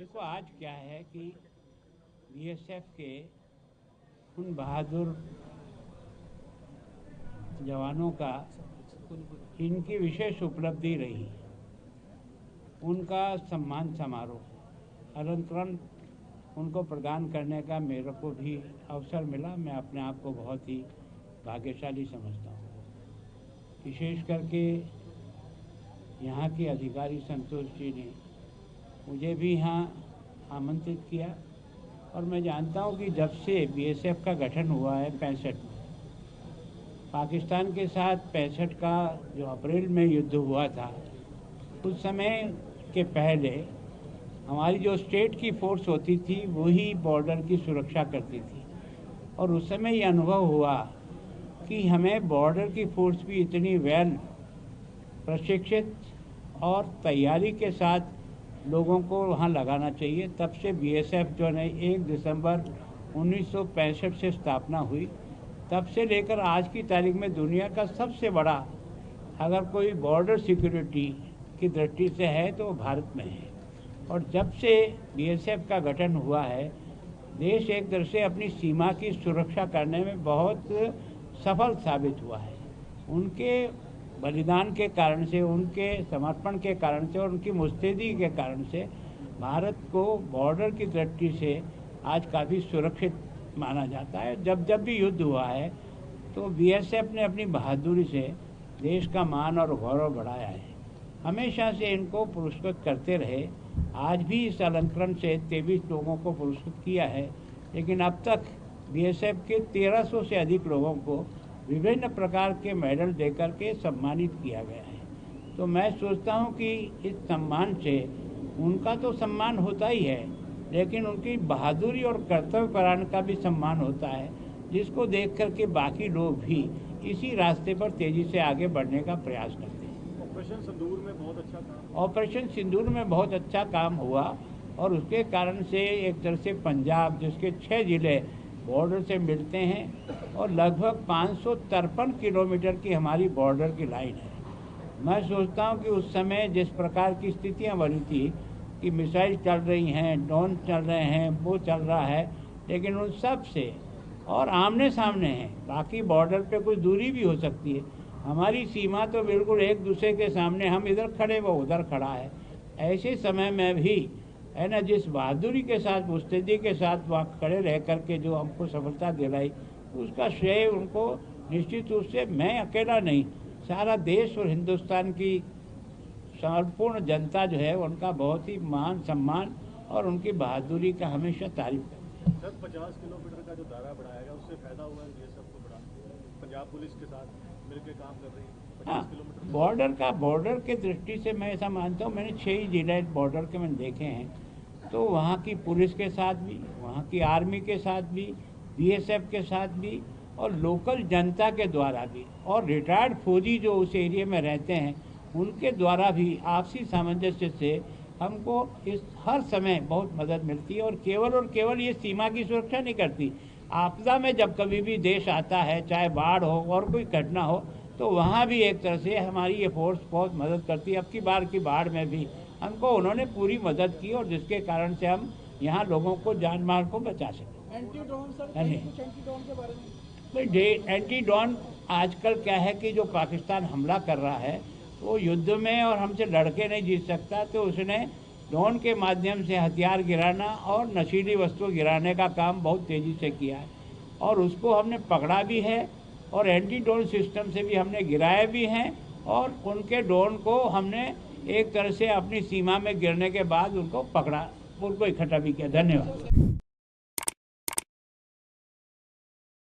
देखो आज क्या है कि बीएसएफ के उन बहादुर जवानों का इनकी विशेष उपलब्धि रही, उनका सम्मान समारोह अलंकरण उनको प्रदान करने का मेरे को भी अवसर मिला। मैं अपने आप को बहुत ही भाग्यशाली समझता हूँ। विशेष करके यहाँ के अधिकारी संतोष जी ने मुझे भी यहाँ आमंत्रित किया और मैं जानता हूँ कि जब से बीएसएफ का गठन हुआ है 65 में, पाकिस्तान के साथ 65 का जो अप्रैल में युद्ध हुआ था, उस समय के पहले हमारी जो स्टेट की फोर्स होती थी वही बॉर्डर की सुरक्षा करती थी। और उस समय ये अनुभव हुआ कि हमें बॉर्डर की फोर्स भी इतनी वेल प्रशिक्षित और तैयारी के साथ लोगों को वहाँ लगाना चाहिए। तब से बीएसएफ जो है 1 दिसंबर 1965 से स्थापना हुई, तब से लेकर आज की तारीख में दुनिया का सबसे बड़ा अगर कोई बॉर्डर सिक्योरिटी की दृष्टि से है तो भारत में है। और जब से बीएसएफ का गठन हुआ है, देश एक तरह से अपनी सीमा की सुरक्षा करने में बहुत सफल साबित हुआ है। उनके बलिदान के कारण से, उनके समर्पण के कारण से और उनकी मुस्तैदी के कारण से भारत को बॉर्डर की दृष्टि से आज काफ़ी सुरक्षित माना जाता है। जब जब भी युद्ध हुआ है तो बीएसएफ ने अपनी बहादुरी से देश का मान और गौरव बढ़ाया है। हमेशा से इनको पुरस्कृत करते रहे। आज भी इस अलंकरण से 23 लोगों को पुरस्कृत किया है, लेकिन अब तक बीएसएफ के 1300 से अधिक लोगों को विभिन्न प्रकार के मेडल देकर के सम्मानित किया गया है। तो मैं सोचता हूं कि इस सम्मान से उनका तो सम्मान होता ही है, लेकिन उनकी बहादुरी और कर्तव्यपरायण का भी सम्मान होता है, जिसको देख करके बाकी लोग भी इसी रास्ते पर तेजी से आगे बढ़ने का प्रयास करते हैं। ऑपरेशन सिंदूर में बहुत अच्छा काम ऑपरेशन सिंदूर में बहुत अच्छा काम हुआ और उसके कारण से एक तरह से पंजाब, जिसके 6 जिले बॉर्डर से मिलते हैं और लगभग 553 किलोमीटर की हमारी बॉर्डर की लाइन है। मैं सोचता हूं कि उस समय जिस प्रकार की स्थितियां बनी थी कि मिसाइल चल रही हैं, ड्रोन चल रहे हैं, वो चल रहा है, लेकिन उन सब से और आमने सामने हैं। बाकी बॉर्डर पे कुछ दूरी भी हो सकती है, हमारी सीमा तो बिल्कुल एक दूसरे के सामने, हम इधर खड़े वो उधर खड़ा है। ऐसे समय में भी है ना, जिस बहादुरी के साथ, मुस्तैदी के साथ वहाँ खड़े रह करके जो हमको सफलता दिलाई, उसका श्रेय उनको निश्चित रूप से मैं अकेला नहीं, सारा देश और हिंदुस्तान की संपूर्ण जनता जो है उनका बहुत ही मान सम्मान और उनकी बहादुरी का हमेशा तारीफ करती है। 50 किलोमीटर का जो दायरा बढ़ाया गया, उससे फायदा हुआ है बीएसएफ को बड़ा। पंजाब पुलिस के साथ मिलकर काम कर रही है। 50 किलोमीटर बॉर्डर के दृष्टि से मैं ऐसा मानता हूँ, मैंने 6 जिले बॉर्डर के मैंने देखे हैं, तो वहाँ की पुलिस के साथ भी, वहाँ की आर्मी के साथ भी, बीएसएफ के साथ भी और लोकल जनता के द्वारा भी और रिटायर्ड फौजी जो उस एरिया में रहते हैं उनके द्वारा भी आपसी सामंजस्य से हमको इस हर समय बहुत मदद मिलती है। और केवल ये सीमा की सुरक्षा नहीं करती, आपदा में जब कभी भी देश आता है, चाहे बाढ़ हो और कोई घटना हो, तो वहाँ भी एक तरह से हमारी ये फोर्स बहुत मदद करती है। अब की बार की बाढ़ में भी हमको उन्होंने पूरी मदद की और जिसके कारण से हम यहाँ लोगों को जान माल को बचा सकें। एंटी ड्रोन सर, कुछ एंटी ड्रोन के बारे में भाई, एंटी ड्रोन आजकल क्या है कि जो पाकिस्तान हमला कर रहा है वो युद्ध में और हमसे लड़के नहीं जीत सकता, तो उसने ड्रोन के माध्यम से हथियार गिराना और नशीली वस्तु गिराने का काम बहुत तेज़ी से किया है और उसको हमने पकड़ा भी है और एंटी ड्रोन सिस्टम से भी हमने गिराए भी हैं और उनके ड्रोन को हमने एक तरह से अपनी सीमा में गिरने के बाद उनको पकड़ा, उनको इकट्ठा भी किया। धन्यवाद।